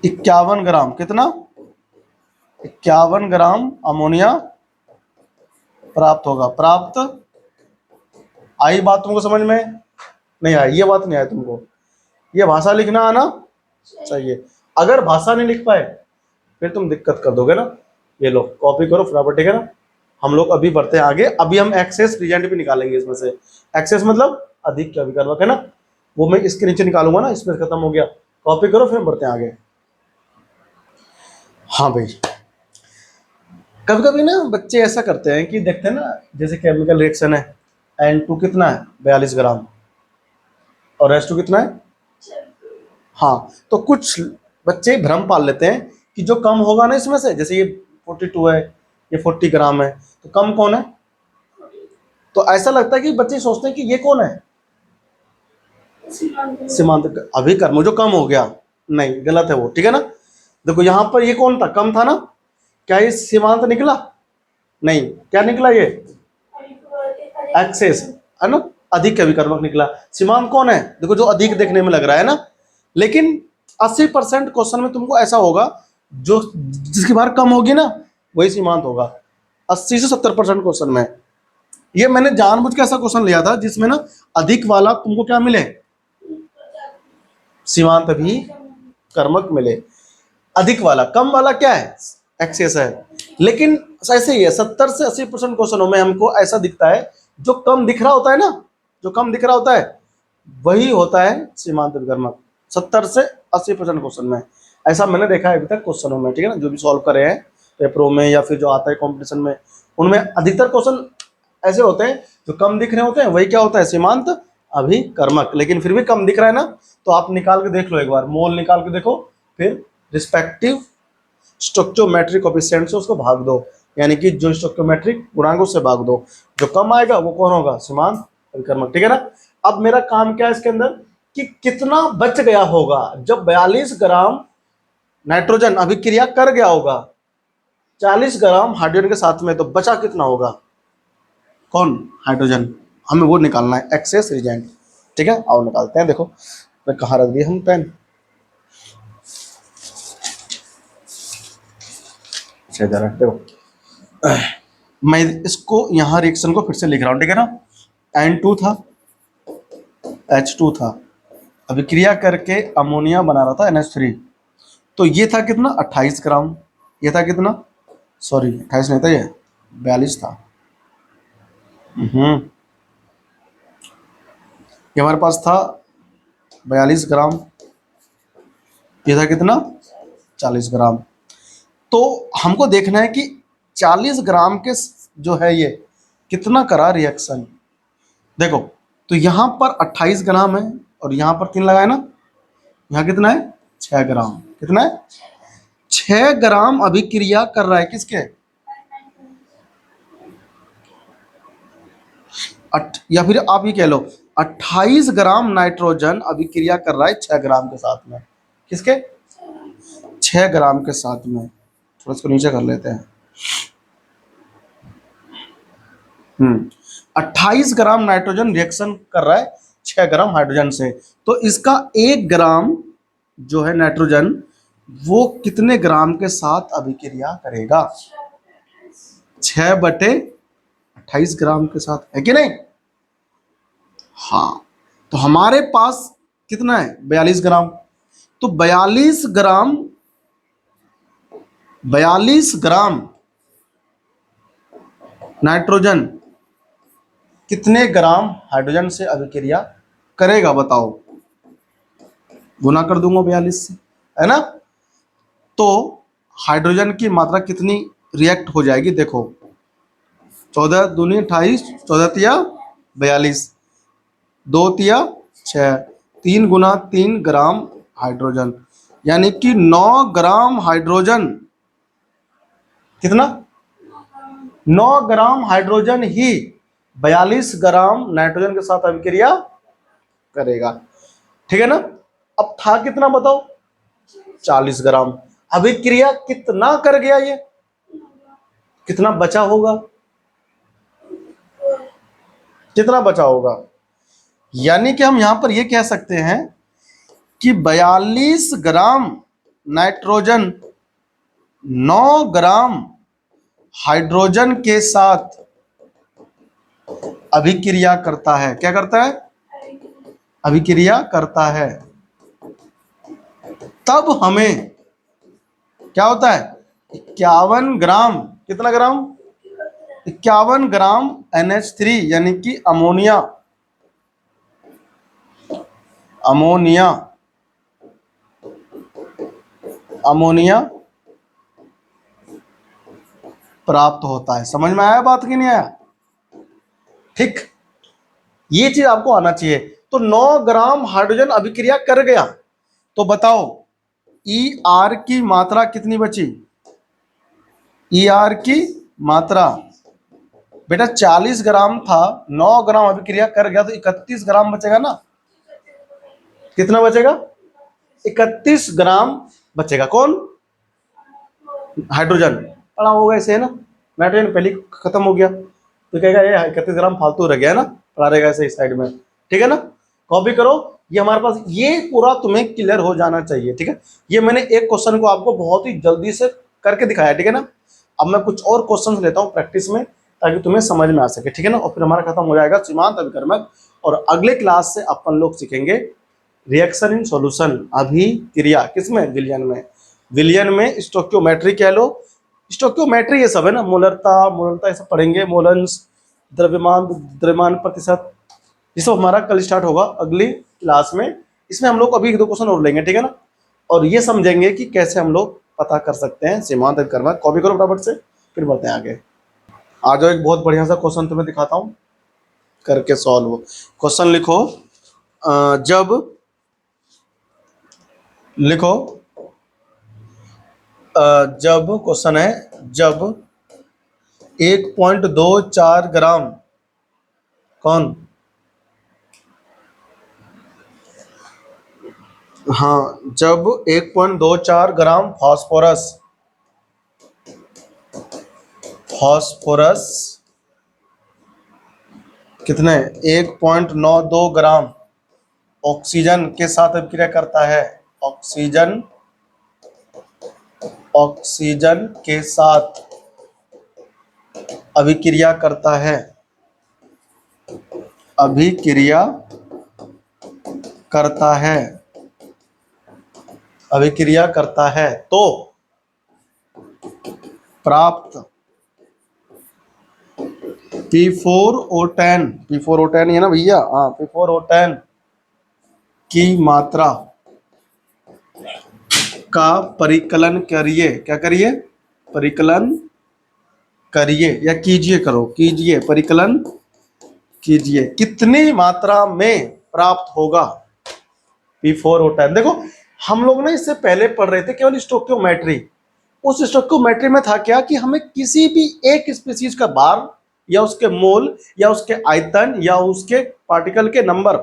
51 ग्राम, कितना? 51 ग्राम अमोनिया प्राप्त होगा। प्राप्त आई बात तुमको समझ में? नहीं आई, ये बात नहीं आई तुमको? ये भाषा लिखना आना चाहिए। अगर भाषा नहीं लिख पाए फिर तुम दिक्कत कर दोगे ना। ये लो कॉपी करो फटाफट, ठीक है ना। हम लोग अभी बढ़ते हैं आगे। अभी हम एक्सेस रिजेंट भी निकालेंगे इसमें से। एक्सेस मतलब अधिक के अभिकर्मक, है ना। वो मैं इसके नीचे निकालूंगा ना, इसमें खत्म हो गया। कॉपी करो फिर बढ़ते हैं आगे। हाँ भाई, कभी कभी ना बच्चे ऐसा करते हैं कि देखते हैं ना, जैसे केमिकल रिएक्शन है, N2 कितना है? 42 ग्राम, और H2 कितना है? हाँ, तो कुछ बच्चे भ्रम पाल लेते हैं कि जो कम होगा ना इसमें से, जैसे ये 42 है, ये 40 ग्राम है, तो कम कौन है? तो ऐसा लगता है कि बच्चे सोचते हैं कि ये कौन है? सीमांत अभिकर्मक, जो कम हो गया। नहीं, गलत है वो, ठीक है ना। देखो यहाँ पर ये कौन था? कम था ना। क्या ये सीमांत निकला? नहीं, क्या निकला? ये एक्सेस, है ना, अधिक अभिकर्मक निकला। सीमांत कौन है? देखो जो अधिक देखने में लग रहा है ना। लेकिन 80% क्वेश्चन में तुमको ऐसा होगा जो जिसकी भार कम होगी ना वही सीमांत होगा। 80 से 70% क्वेश्चन में ये मैंने जानबूझ के ऐसा क्वेश्चन लिया था जिसमें ना अधिक वाला तुमको क्या मिले, सीमांत भी कर्मक मिले। अधिक वाला, कम वाला क्या है, एक्सेस है। लेकिन ऐसे ही है 70 से 80% क्वेश्चनों में हमको ऐसा दिखता है जो कम दिख रहा होता है ना, जो कम दिख रहा होता है वही होता है सीमांत विकर्मक। 70 से 80% क्वेश्चन में ऐसा मैंने देखा है अभी तक क्वेश्चनों में, ठीक है ना, जो भी सॉल्व करे हैं पेपरों में या फिर जो आता है कॉम्पिटिशन में, उनमें अधिकतर क्वेश्चन ऐसे होते हैं जो कम दिख रहे होते हैं, वही क्या होता है, सीमांत अभिकर्मक। लेकिन फिर भी कम दिख रहा है ना, तो आप निकाल के देख लो, एक बार मोल निकाल के देखो, फिर रिस्पेक्टिव स्टोइकियोमेट्रिक कोएफिशिएंट से उसको भाग दो, यानी कि जो स्टोइकियोमेट्रिक गुणांक उससे भाग दो, जो कम आएगा वो कौन होगा, सीमांत अभिकर्मक, ठीक है ना। अब मेरा काम क्या है इसके अंदर कि कितना बच गया होगा जब 42 ग्राम नाइट्रोजन अभिक्रिया कर गया होगा 40 ग्राम हाइड्रोजन के साथ में, तो बचा कितना होगा, कौन, हाइड्रोजन, हमें वो निकालना है, एक्सेस रिएजेंट, ठीक है। आओ निकालते हैं। देखो मैं कहाँ रख दिया हम पेन, इधर रख दो। मैं इसको यहाँ रिएक्शन को फिर से लिख रहा हूँ, ठीक है ना। N2 था, H2 था, अभिक्रिया करके अमोनिया बना रहा था NH3, तो ये था कितना 28 ग्राम, ये था कितना, सॉरी 28 नहीं था, ये 42 था। ये हमारे पास था 42 ग्राम, ये था कितना 40 ग्राम। तो हमको देखना है कि 40 ग्राम के जो है ये कितना करा रिएक्शन। देखो तो यहाँ पर 28 ग्राम है और यहाँ पर 3 लगाए ना, यहाँ कितना है 6 ग्राम, कितना है 6 ग्राम अभिक्रिया कर रहा है किसके, या फिर आप ये कह लो 28 ग्राम नाइट्रोजन अभिक्रिया कर रहा है 6 ग्राम के साथ में, किसके, 6 ग्राम के साथ में। थोड़ा इसको नीचे कर लेते हैं। 28 ग्राम नाइट्रोजन रिएक्शन कर रहा है 6 ग्राम हाइड्रोजन से, तो इसका 1 ग्राम जो है नाइट्रोजन वो कितने ग्राम के साथ अभिक्रिया करेगा, 6/28 ग्राम के साथ, है कि नहीं। हाँ, तो हमारे पास कितना है 42 ग्राम, तो 42 ग्राम नाइट्रोजन कितने ग्राम हाइड्रोजन से अभिक्रिया करेगा, बताओ, गुना कर दूंगा 42 से, है ना। तो हाइड्रोजन की मात्रा कितनी रिएक्ट हो जाएगी, देखो 14 दूनी 28, 14 तिया 42, 2 तिया 6, 3 गुना 3 ग्राम हाइड्रोजन, यानी कि 9 ग्राम हाइड्रोजन, कितना 9 ग्राम हाइड्रोजन ही 42 ग्राम नाइट्रोजन के साथ अभिक्रिया करेगा, ठीक है ना। अब था कितना बताओ 40 ग्राम, अभिक्रिया कितना कर गया, ये कितना बचा होगा, कितना बचा होगा, यानी कि हम यहां पर ये कह सकते हैं कि 42 ग्राम नाइट्रोजन 9 ग्राम हाइड्रोजन के साथ अभिक्रिया करता है, क्या करता है, अभिक्रिया करता है। तब हमें क्या होता है 51 ग्राम, कितना ग्राम, 51 ग्राम NH3 यानी कि अमोनिया, अमोनिया, अमोनिया प्राप्त होता है। समझ में आया बात कि नहीं आया, ठीक, ये चीज आपको आना चाहिए। तो 9 ग्राम हाइड्रोजन अभिक्रिया कर गया, तो बताओ ER की मात्रा कितनी बची, ER की मात्रा बेटा 40 ग्राम था, 9 ग्राम अभिक्रिया कर गया तो 31 ग्राम बचेगा ना, कितना बचेगा 31 ग्राम बचेगा, कौन, हाइड्रोजन, पड़ा होगा ऐसे, है ना, नाइट्रोजन पहले खत्म हो गया, तो कहेगा ये 31 ग्राम फालतू रह गया है ना, पड़ा रहेगा ऐसे इस साइड में, ठीक है ना। कॉपी करो ये हमारे पास, ये पूरा तुम्हें क्लियर हो जाना चाहिए, ठीक है। ये मैंने एक क्वेश्चन को आपको बहुत ही जल्दी से करके दिखाया, ठीक है ना। अब मैं कुछ और क्वेश्चन लेता हूँ प्रैक्टिस में, ताकि तुम्हें समझ में आ सके, ठीक है ना। और फिर हमारा खत्म हो जाएगा सीमांत अभिकर्मक, और अगले क्लास से अपन लोग सीखेंगे रिएक्शन इन सॉल्यूशन, अभिक्रिया, किसमें, विलयन में। विलयन में स्टोक्योमेट्री कह लो, स्टोक्योमेट्री ये सब है ना, मोलरता, मोलरता ये सब पढ़ेंगे, मोलन्स, द्रव्यमान, द्रव्यमान प्रतिशत, ये सब हमारा कल स्टार्ट होगा अगली क्लास में। इसमें हम लोग अभी एक दो क्वेश्चन और लेंगे, ठीक है ना। और ये समझेंगे कि कैसे हम लोग पता कर सकते हैं सीमांत अभिकर्मक। कॉपी करो फटाफट से, फिर बढ़ते हैं आगे। आ जाओ, एक बहुत बढ़िया सा क्वेश्चन तुम्हें दिखाता हूँ करके सॉल्व। क्वेश्चन लिखो, जब, लिखो, जब, क्वेश्चन है, जब 1.24 ग्राम, कौन, हाँ, जब 1.24 ग्राम फास्फोरस, फास्फोरस कितने, 1.92 ग्राम ऑक्सीजन के साथ अभिक्रिया करता है, ऑक्सीजन, ऑक्सीजन के साथ अभिक्रिया करता है, अभिक्रिया करता है, अभिक्रिया करता है, तो प्राप्त P4O10, P4O10 ये ना भैया, हाँ, P4O10 की मात्रा का परिकलन करिए, क्या करिए, परिकलन करिए, या कीजिए, करो, कीजिए, परिकलन कीजिए, कितनी मात्रा में प्राप्त होगा P4O10। देखो हम लोग ना इससे पहले पढ़ रहे थे केवल स्टोक्योमेट्री। उस स्टोक्योमेट्री में था क्या कि हमें किसी भी एक स्पीशीज का बार, या उसके मोल, या उसके आयतन, या उसके पार्टिकल के नंबर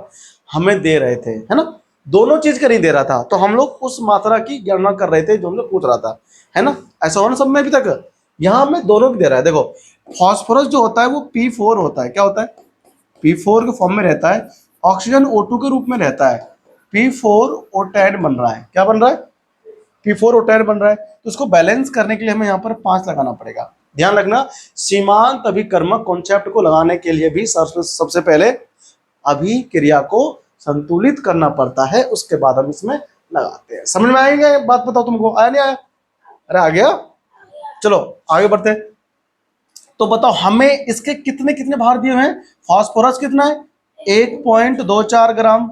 हमें दे रहे थे, है ना। दोनों चीज का नहीं दे रहा था, तो हम लोग उस मात्रा की गणना कर रहे थे जो हमसे पूछ रहा था, है ना। ऐसा हो ना सब में अभी तक। यहाँ हमें दोनों की दे रहा है। देखो फॉस्फोरस जो होता है वो P4 होता है, क्या होता है, P4 के फॉर्म में रहता है, ऑक्सीजन O2 के रूप में रहता है, P4O10 बन रहा है, क्या बन रहा है, P4O10 बन रहा है। तो उसको बैलेंस करने के लिए हमें यहाँ पर 5 लगाना पड़ेगा। ध्यान रखना, सीमांत अभिकर्मक कॉन्सेप्ट को लगाने के लिए भी सबसे पहले अभिक्रिया को संतुलित करना पड़ता है, उसके बाद हम इसमें लगाते हैं। समझ में आएगा बात, बताओ तुमको, आया नहीं आया, अरे आ गया। चलो आगे बढ़ते हैं। तो बताओ हमें इसके कितने कितने भार दिए हुए हैं। फास्फोरस कितना है, 1.24 ग्राम,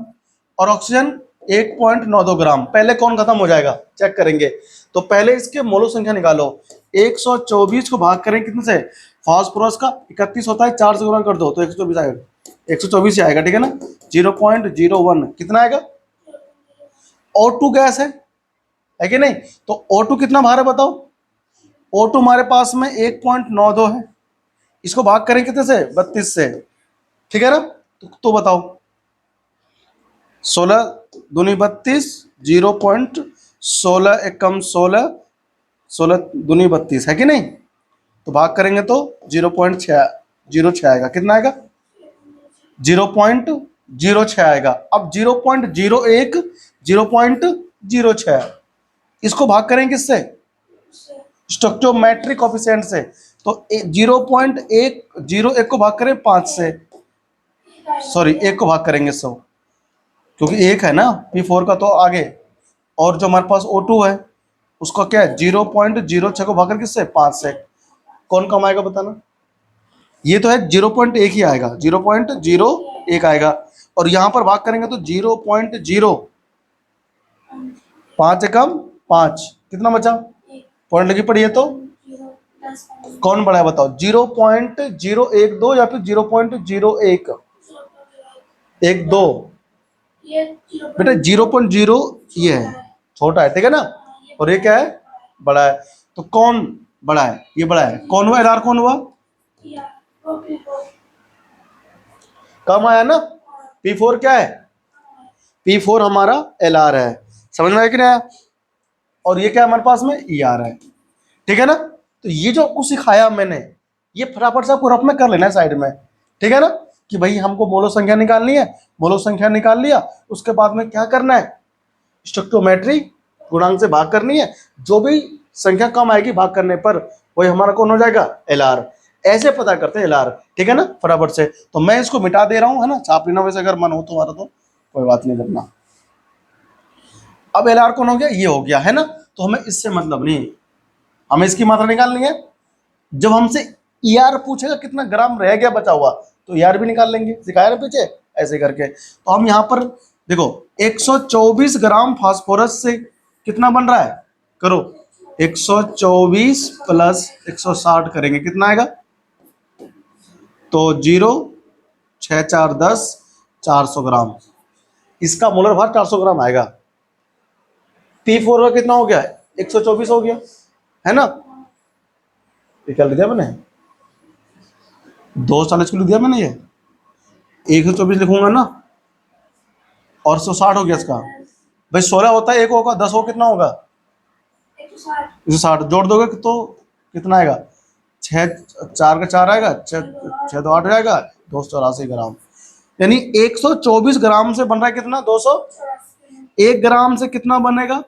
और ऑक्सीजन 1.92 ग्राम। पहले कौन खत्म हो जाएगा चेक करेंगे। तो पहले इसके मोलो संख्या निकालो, 124 को भाग करें कितने से, फास्फोरस का 31 होता है, 4 से गुणा कर दो तो 124 आएगा, 124 ही आएगा, ठीक है ना। 0.01 कितना आएगा, O2 गैस है कि नहीं। तो O2 कितना भार है बताओ, O2 हमारे पास में 1.92 है, इसको भाग करें कितने से, 32 से, ठीक है ना। तो बताओ 16 दूनी 32, 0.16 एकम 16, 16 दूनी 32 है कि नहीं। तो भाग करेंगे तो 0.06 आएगा, कितना आएगा, 0.06 आएगा। अब 0.01, 0.06, इसको भाग करेंगे किससे, स्टोक्योमेट्रिक कोफिशिएंट से। तो 0.101 को भाग करें 5 से, सॉरी 1 को भाग करेंगे 100, क्योंकि 1 है ना P4 का तो आगे, और जो हमारे पास O2 है उसका क्या है, 0.06 को भाग कर किससे, 5 से। कौन कम आएगा बताना, ये तो है 0.1 ही आएगा, 0.01 आएगा, और यहां पर भाग करेंगे तो 0.0, 5 एकम 5, कितना बचा, पॉइंट लगी पड़ी है, तो कौन बड़ा है बताओ, 0.012 या फिर 0.01, 12, बेटा 0.0 ये है, छोटा है, ठीक है ना, और ये क्या है, बड़ा है। तो कौन बड़ा है, ये बड़ा है, कौन हुआ, एलआर कौन हुआ, कम आया ना। P4 क्या है, P4 हमारा एलआर है, समझ में आया कि नहीं आया। और ये क्या है हमारे पास में, ER है, ठीक है ना। तो ये जो आपको सिखाया मैंने, ये फटाफट से आपको रफ में कर लेना है साइड में, ठीक है ना। कि भाई हमको मोलो संख्या निकालनी है, मोलो संख्या निकाल लिया, उसके बाद में क्या करना है, स्टोइकियोमेट्री गुणांक से भाग करनी है, जो भी संख्या कम आएगी भाग करने पर वही हमारा कौन हो जाएगा, एलआर। ऐसे पता करते हैं एलआर, ठीक है ना, फटाफट से। तो मैं इसको मिटा दे रहा हूं, है ना, छाप लेना वैसे अगर मन हो तुम्हारा तो कोई बात नहीं करना। अब एलआर कौन हो गया, ये हो गया, है ना। तो हमें इससे मतलब नहीं, हमें इसकी मात्रा निकालनी है। जब हमसे ईआर पूछेगा कितना ग्राम रह गया बचा हुआ, तो ईआर भी निकाल लेंगे, सिखाया ना पीछे ऐसे करके। तो हम यहाँ पर देखो 124 ग्राम फास्फोरस से कितना बन रहा है, करो 124 प्लस 160 करेंगे, कितना आएगा, तो 0 6 4 10 400 ग्राम। इसका मोलर भार 400 ग्राम आएगा। P4 का कितना हो गया, 124 हो गया, है ना। निकाल दिया मैंने, 240 किलो दिया मैंने, ये 124 लिखूंगा ना, और 160 हो गया इसका। भाई 16 होता है, एक होगा 10 हो, कितना होगा 160, जोड़ दोगे तो कितना आएगा, 6 4 का 4 आएगा, 6 तो 8 आएगा, 284 ग्राम। यानी 124 ग्राम से बन रहा है कितना, 200, 1 ग्राम से कितना बनेगा,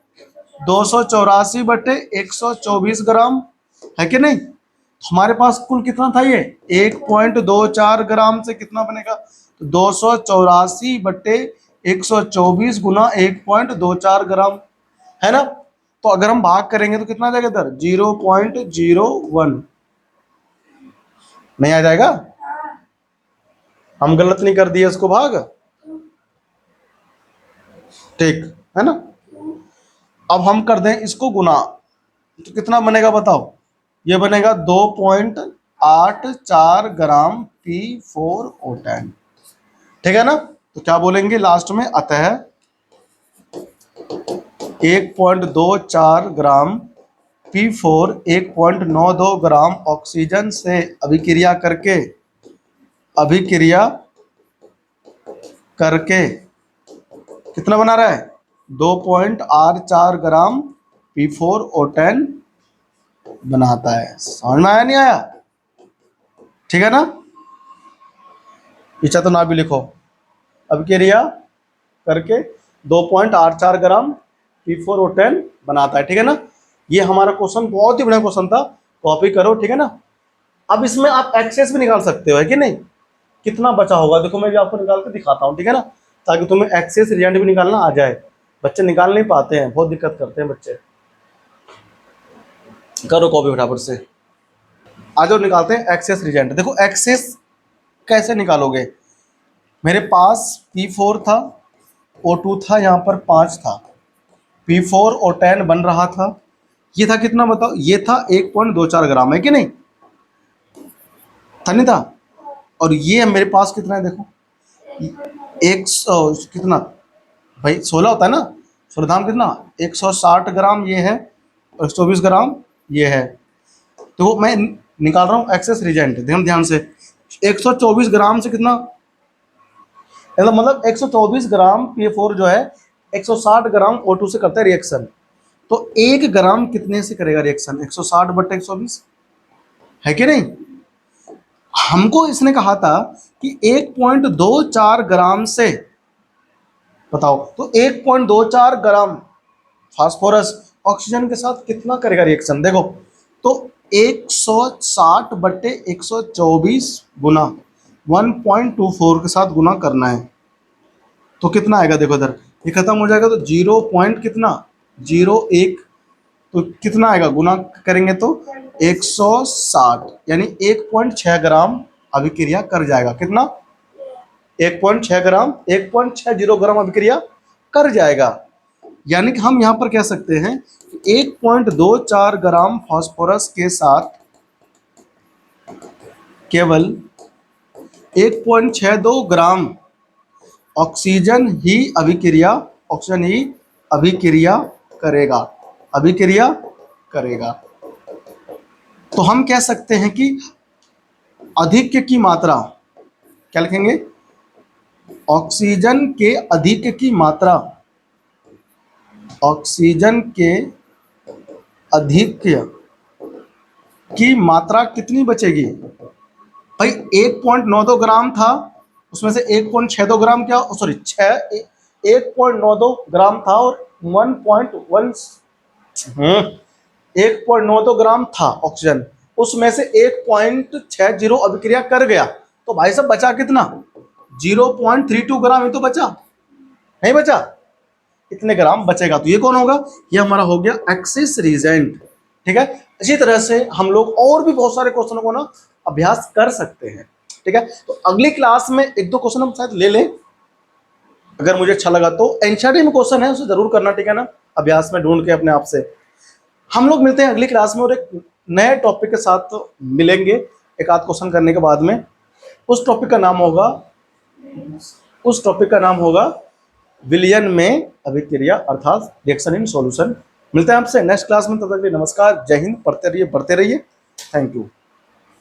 284 बटे 124 ग्राम, है कि नहीं। हमारे पास कुल कितना था, ये 1.24 ग्राम से कितना बनेगा, तो 284 बटे 124 गुना 1.24 ग्राम, है ना। तो अगर हम भाग करेंगे तो कितना आ जाएगा इधर, 0.01, नहीं आ जाएगा, हम गलत नहीं कर दिए इसको भाग, ठीक है ना। अब हम कर दें इसको गुना, तो कितना बनेगा बताओ, ये बनेगा 2.84 ग्राम P4O10, ठीक है ना। तो क्या बोलेंगे लास्ट में, अतः 1.24 ग्राम P4 1.92 ग्राम ऑक्सीजन से अभिक्रिया करके कितना बना रहा है, 2.84 ग्राम P4O10 बनाता है। समझ में आया नहीं आया, ठीक है ना। पीछा तो ना भी लिखो, अभिक्रिया करके 2.84 ग्राम P4O10 बनाता है, ठीक है ना। ये हमारा क्वेश्चन बहुत ही बढ़िया क्वेश्चन था, कॉपी करो, ठीक है ना। अब इसमें आप एक्सेस भी निकाल सकते हो, है कि नहीं, कितना बचा होगा देखो, मैं भी आपको निकाल के दिखाता हूँ, ठीक है ना, ताकि तुम्हें एक्सेस रिजल्ट भी निकालना आ जाए। बच्चे निकाल नहीं पाते हैं, बहुत दिक्कत करते हैं बच्चे। करो कॉपी फटाफट से, आ जाओ निकालते हैं एक्सेस रिजल्ट। देखो एक्सेस कैसे निकालोगे, मेरे पास P4 था, O2 था, यहाँ पर 5 था, P4O10 बन रहा था, ये था कितना बताओ, ये था 1.24 ग्राम, है कि नहीं, था नहीं था। और ये मेरे पास कितना है देखो, 100 कितना भाई, 16 होता है ना, 16 धाम कितना, 160 ग्राम ये है, और 124 ग्राम ये है। तो मैं निकाल रहा हूँ एक्सेस रिजेंट, ध्यान से, 124 ग्राम से कितना, मतलब 124 ग्राम P4 जो है 160 ग्राम O2 से करता है रिएक्शन। तो 1 ग्राम कितने से करेगा रिएक्शन, 160 बटे 120, है कि नहीं। हमको इसने कहा था कि 1.24 ग्राम से, बताओ, तो 1.24 ग्राम फास्फोरस ऑक्सीजन के साथ कितना करेगा रिएक्शन, देखो, तो 160 बटे 124 गुना 1.24 के साथ गुना करना है, तो कितना आएगा देखो इधर, ये खत्म हो जाएगा, तो 0 पॉइंट कितना 01, तो कितना आएगा गुना करेंगे तो 160, यानी 1.6 ग्राम अभिक्रिया कर जाएगा, कितना 1.6 ग्राम, 1.60 ग्राम अभिक्रिया कर जाएगा। यानी कि हम यहाँ पर कह सकते हैं 1.24 ग्राम फास्फोरस के साथ केवल 1.62 ग्राम ऑक्सीजन ही अभिक्रिया करेगा। तो हम कह सकते हैं कि अधिक की मात्रा, क्या लिखेंगे, ऑक्सीजन के अधिक की मात्रा, ऑक्सीजन के अधिक की मात्रा कितनी बचेगी भाई, 1.92 ग्राम था, उसमें से 1.62 ग्राम क्या, सॉरी 1.92 ग्राम था और 1.92 ग्राम था ऑक्सीजन, उसमें से 1.60 अभिक्रिया कर गया, तो भाई साहब बचा कितना, 0.32 ग्राम ही तो बचा, नहीं बचा, इतने ग्राम बचेगा। तो ये कौन होगा, ये हमारा हो गया एक्सिस रीजेंट। ठीक है, इसी तरह से हम लोग और भी बहुत सारे क्वेश्चनों को ना अभ्यास कर सकते हैं। ठीक है, तो अगली क्लास में एक दो क्वेश्चन हम शायद ले लें, अगर मुझे अच्छा लगा तो। एनसीईआरटी में क्वेश्चन है उसे जरूर करना, ठीक है ना, अभ्यास में ढूंढ के अपने आप से। हम लोग मिलते हैं अगली क्लास में और एक नए टॉपिक के साथ मिलेंगे, एक आध क्वेश्चन करने के बाद में। उस टॉपिक का नाम होगा विलयन में अभिक्रिया अर्थात रिएक्शन इन सॉल्यूशन। मिलते हैं आपसे नेक्स्ट क्लास में, तब तक के लिए नमस्कार, जय हिंद, पढ़ते रहिए, बढ़ते रहिए, थैंक यू।